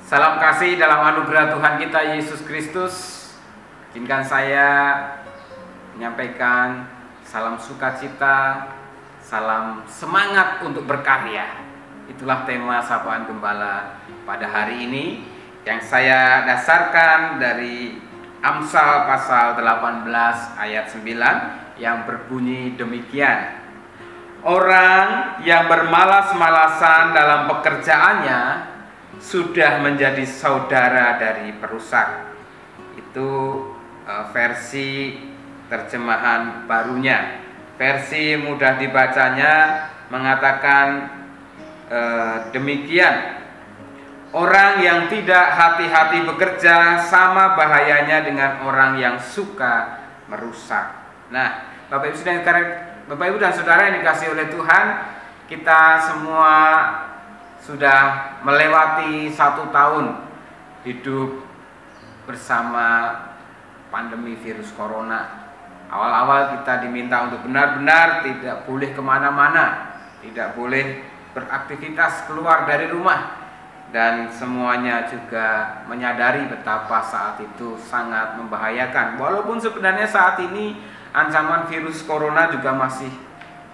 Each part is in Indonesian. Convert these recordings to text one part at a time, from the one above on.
Salam kasih dalam anugerah Tuhan kita Yesus Kristus. Izinkan saya menyampaikan salam sukacita, salam semangat untuk berkarya. Itulah tema Sapaan Gembala pada hari ini yang saya dasarkan dari Amsal pasal 18 ayat 9 yang berbunyi demikian. Orang yang bermalas-malasan dalam pekerjaannya sudah menjadi saudara dari perusak. Itu versi terjemahan barunya. Versi mudah dibacanya mengatakan demikian. Orang yang tidak hati-hati bekerja sama bahayanya dengan orang yang suka merusak. Nah, Bapak Ibu dan Saudara yang dikasihi oleh Tuhan, kita semua sudah melewati 1 tahun hidup bersama pandemi virus corona. Awal-awal kita diminta untuk benar-benar tidak boleh kemana-mana, tidak boleh beraktivitas keluar dari rumah, dan semuanya juga menyadari betapa saat itu sangat membahayakan. Walaupun sebenarnya saat ini ancaman virus corona juga masih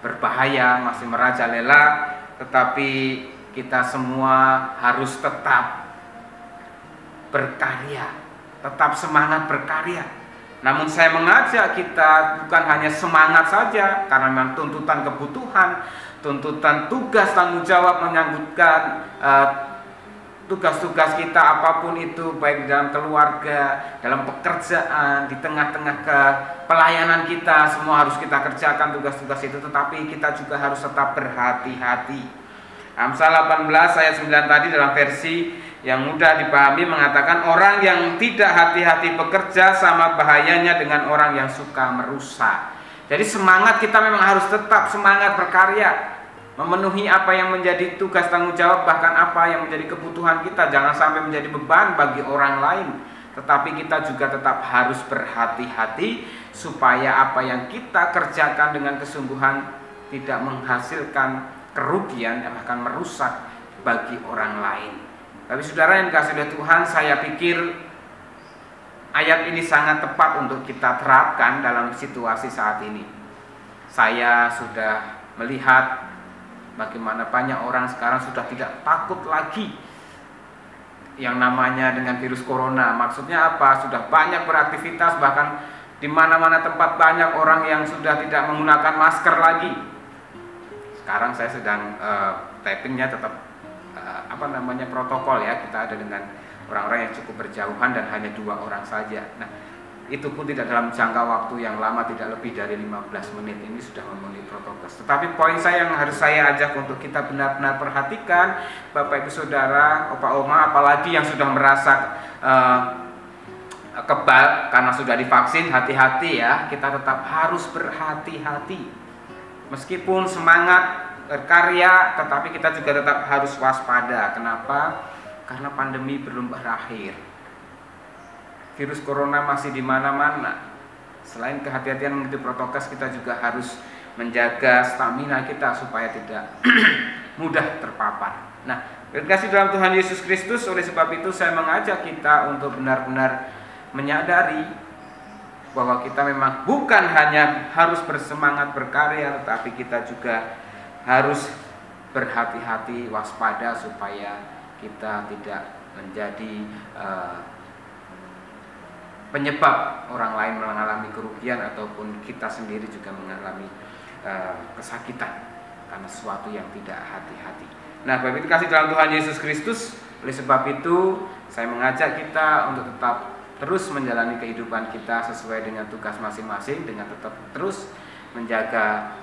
berbahaya, masih merajalela, tetapi kita semua harus tetap berkarya, tetap semangat berkarya. Namun saya mengajak kita bukan hanya semangat saja, karena memang tuntutan kebutuhan, tuntutan tugas tanggung jawab menyangkutkan tugas-tugas kita apapun itu, baik dalam keluarga, dalam pekerjaan, di tengah-tengah pelayanan kita, semua harus kita kerjakan tugas-tugas itu, tetapi kita juga harus tetap berhati-hati. Amsal 18 ayat 9 tadi dalam versi yang mudah dipahami mengatakan orang yang tidak hati-hati bekerja sama bahayanya dengan orang yang suka merusak. Jadi semangat kita memang harus tetap semangat berkarya, memenuhi apa yang menjadi tugas tanggung jawab, bahkan apa yang menjadi kebutuhan kita. Jangan sampai menjadi beban bagi orang lain, tetapi kita juga tetap harus berhati-hati supaya apa yang kita kerjakan dengan kesungguhan tidak menghasilkan kerugian yang akan merusak bagi orang lain. Tapi saudara yang dikasihi oleh Tuhan, saya pikir ayat ini sangat tepat untuk kita terapkan dalam situasi saat ini. Saya sudah melihat bagaimana banyak orang sekarang sudah tidak takut lagi yang namanya dengan virus corona. Maksudnya apa? Sudah banyak beraktivitas, bahkan di mana-mana tempat banyak orang yang sudah tidak menggunakan masker lagi. Sekarang saya sedang tappingnya tetap protokol ya. Kita ada dengan orang-orang yang cukup berjauhan dan hanya 2 orang saja. Nah, itu pun tidak dalam jangka waktu yang lama, tidak lebih dari 15 menit. Ini sudah memenuhi protokol. Tetapi poin saya yang harus saya ajak untuk kita benar-benar perhatikan, Bapak Ibu Saudara, Opa Oma, apalagi yang sudah merasa kebal karena sudah divaksin, hati-hati ya. Kita tetap harus berhati-hati. Meskipun semangat berkarya, tetapi kita juga tetap harus waspada. Kenapa? Karena pandemi belum berakhir. Virus corona masih di mana-mana. Selain kehati-hatian mengikuti protokol, kita juga harus menjaga stamina kita supaya tidak mudah terpapar. Nah, terkasih dalam Tuhan Yesus Kristus, oleh sebab itu saya mengajak kita untuk benar-benar menyadari bahwa kita memang bukan hanya harus bersemangat berkarya, tetapi kita juga harus berhati-hati, waspada supaya kita tidak menjadi penyebab orang lain mengalami kerugian ataupun kita sendiri juga mengalami kesakitan karena sesuatu yang tidak hati-hati. Nah, Bapak Ibu kasih dalam Tuhan Yesus Kristus, oleh sebab itu saya mengajak kita untuk tetap terus menjalani kehidupan kita sesuai dengan tugas masing-masing, dengan tetap terus menjaga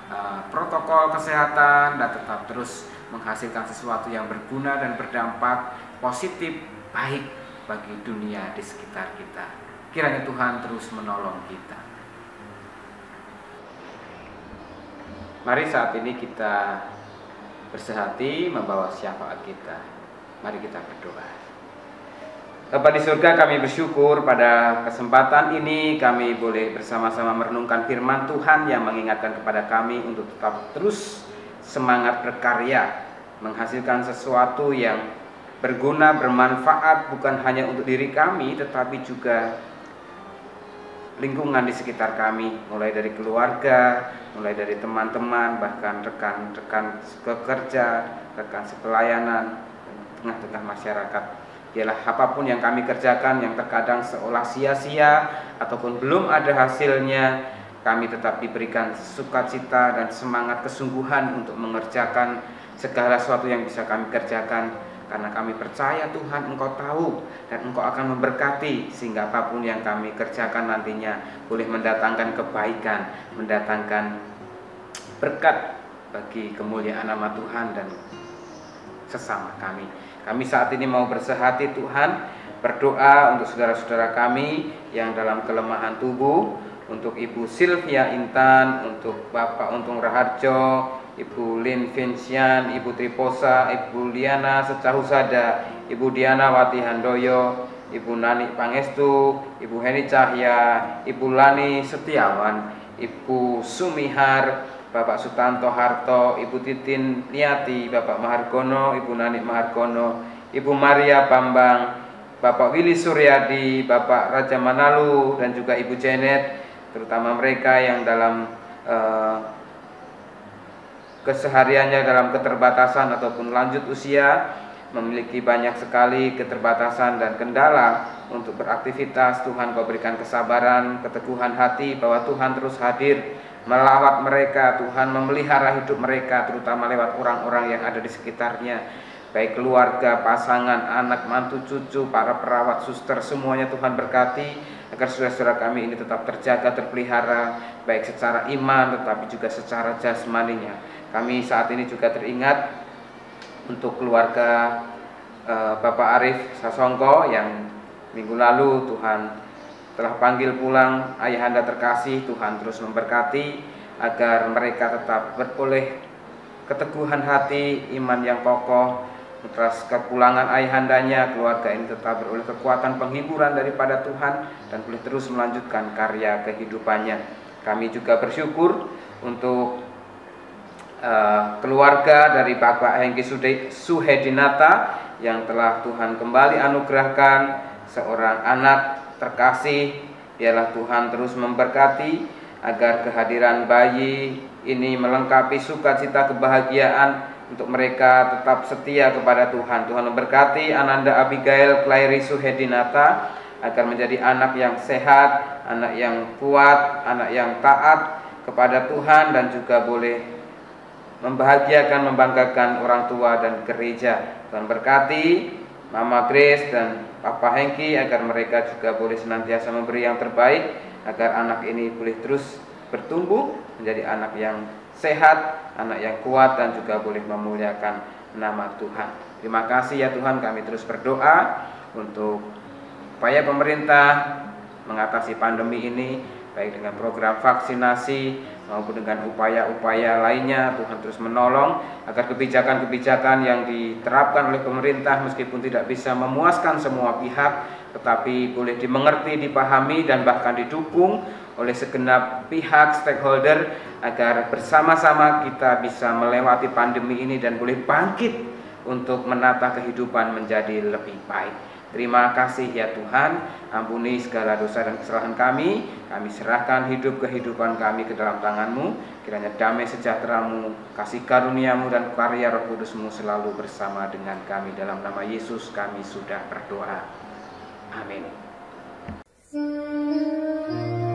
protokol kesehatan dan tetap terus menghasilkan sesuatu yang berguna dan berdampak positif baik bagi dunia di sekitar kita. Kiranya Tuhan terus menolong kita. Mari saat ini kita bersehati membawa syafaat kita. Mari kita berdoa. Bapa di surga, kami bersyukur pada kesempatan ini kami boleh bersama-sama merenungkan firman Tuhan yang mengingatkan kepada kami untuk tetap terus semangat berkarya, menghasilkan sesuatu yang berguna, bermanfaat bukan hanya untuk diri kami, tetapi juga lingkungan di sekitar kami, mulai dari keluarga, mulai dari teman-teman, bahkan rekan-rekan pekerja, rekan sepelayanan, tengah-tengah masyarakat. Ialah apapun yang kami kerjakan yang terkadang seolah sia-sia ataupun belum ada hasilnya, kami tetap diberikan sukacita dan semangat kesungguhan untuk mengerjakan segala sesuatu yang bisa kami kerjakan, karena kami percaya Tuhan Engkau tahu dan Engkau akan memberkati, sehingga apapun yang kami kerjakan nantinya boleh mendatangkan kebaikan, mendatangkan berkat bagi kemuliaan nama Tuhan dan sesama kami. Kami saat ini mau bersehati Tuhan, berdoa untuk saudara-saudara kami yang dalam kelemahan tubuh, untuk Ibu Sylvia Intan, untuk Bapak Untung Raharjo, Ibu Lin Vincian, Ibu Triposa, Ibu Liana Secahusada, Ibu Diana Wati Handoyo, Ibu Nani Pangestu, Ibu Heni Cahya, Ibu Lani Setiawan, Ibu Sumihar, Bapak Sutanto Harto, Ibu Titin Niati, Bapak Mahargono, Ibu Nani Mahargono, Ibu Maria Bambang, Bapak Willy Suryadi, Bapak Raja Manalu, dan juga Ibu Janet, terutama mereka yang dalam kesehariannya dalam keterbatasan ataupun lanjut usia, memiliki banyak sekali keterbatasan dan kendala untuk beraktivitas. Tuhan Kau berikan kesabaran, keteguhan hati bahwa Tuhan terus hadir melawat mereka, Tuhan memelihara hidup mereka, terutama lewat orang-orang yang ada di sekitarnya, baik keluarga, pasangan, anak, mantu, cucu, para perawat, suster, semuanya Tuhan berkati, agar saudara-saudara kami ini tetap terjaga, terpelihara, baik secara iman tetapi juga secara jasmaninya. Kami saat ini juga teringat untuk keluarga Bapak Arif Sasongko yang minggu lalu Tuhan telah panggil pulang. Ayahanda terkasih, Tuhan terus memberkati agar mereka tetap beroleh keteguhan hati, iman yang kokoh. Atas kepulangan ayahandanya, keluarga ini tetap beroleh kekuatan penghiburan daripada Tuhan dan boleh terus melanjutkan karya kehidupannya. Kami juga bersyukur untuk keluarga dari Bapak Hengki Suhedinata yang telah Tuhan kembali anugerahkan seorang anak terkasih. Biarlah Tuhan terus memberkati agar kehadiran bayi ini melengkapi sukacita kebahagiaan untuk mereka tetap setia kepada Tuhan. Tuhan memberkati Ananda Abigail Clairi Suhedinata agar menjadi anak yang sehat, anak yang kuat, anak yang taat kepada Tuhan, dan juga boleh membahagiakan, membanggakan orang tua dan gereja. Tuhan berkati Mama Grace dan Papa Hengki agar mereka juga boleh senantiasa memberi yang terbaik, agar anak ini boleh terus bertumbuh menjadi anak yang sehat, anak yang kuat, dan juga boleh memuliakan nama Tuhan. Terima kasih ya Tuhan, kami terus berdoa untuk upaya pemerintah mengatasi pandemi ini, baik dengan program vaksinasi maupun dengan upaya-upaya lainnya. Tuhan terus menolong agar kebijakan-kebijakan yang diterapkan oleh pemerintah meskipun tidak bisa memuaskan semua pihak, tetapi boleh dimengerti, dipahami, dan bahkan didukung oleh segenap pihak stakeholder, agar bersama-sama kita bisa melewati pandemi ini dan boleh bangkit untuk menata kehidupan menjadi lebih baik. Terima kasih ya Tuhan, ampuni segala dosa dan kesalahan kami serahkan kehidupan kami ke dalam tangan-Mu. Kiranya damai sejahtera-Mu, kasih karunia-Mu, dan karya Roh Kudus-Mu selalu bersama dengan kami. Dalam nama Yesus kami sudah berdoa. Amin. Jangan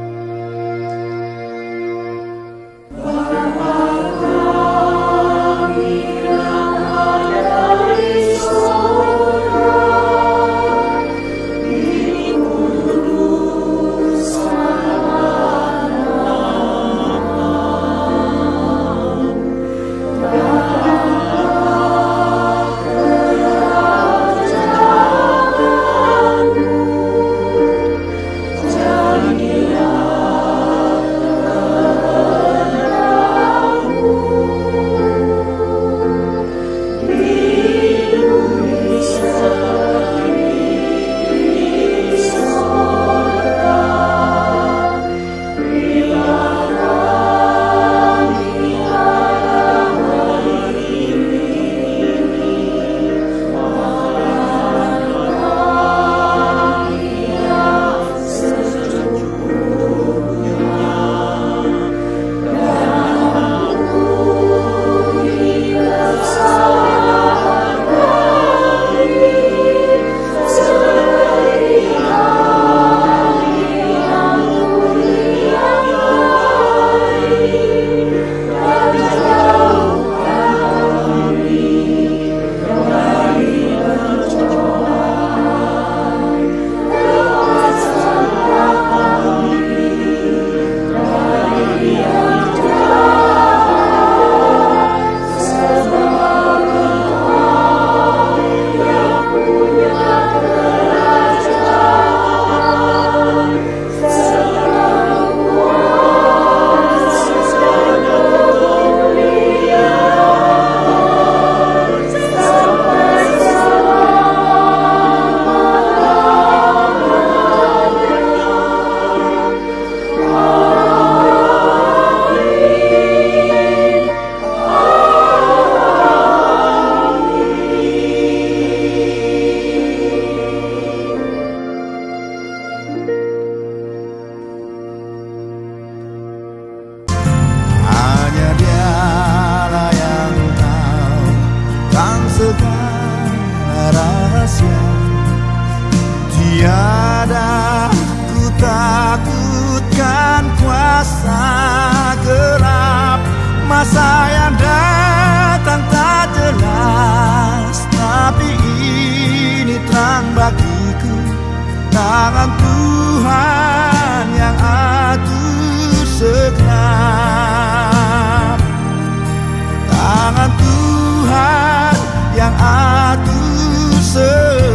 kakiku, tangan Tuhan yang atur segenap. Tangan Tuhan yang atur segenap.